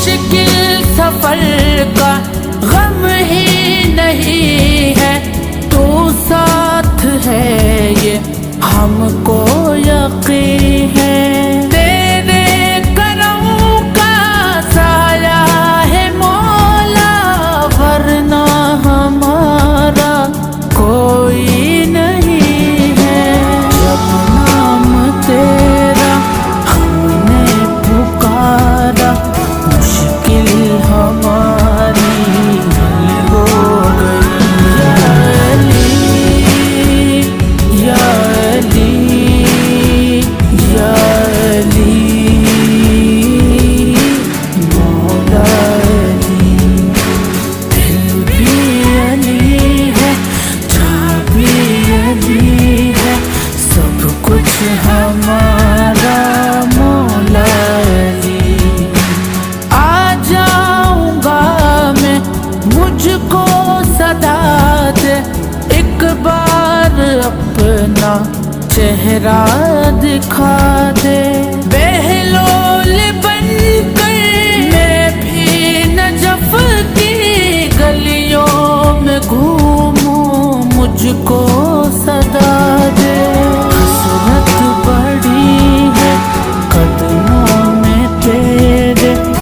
مشکل سفر کا غم ہی نہیں ہے، تو ساتھ ہے یہ ہم کو یقین ہے۔ تیرے کرم کا سایہ ہے مولا، ورنہ ہمارا کوئی نہیں ہے۔ جب نام تیرا ہم نے پکارا، مشکل ہماری حل ہو گئی۔ یا علی یا علی مولا علی، دل بھی علی ہے، جان بھی علی ہے، سب کچھ ہمارا مولا علی۔ آ جاؤں گا میں، مجھ کو صدا دے، ایک بار اپنا چہرہ دکھا دے۔ بے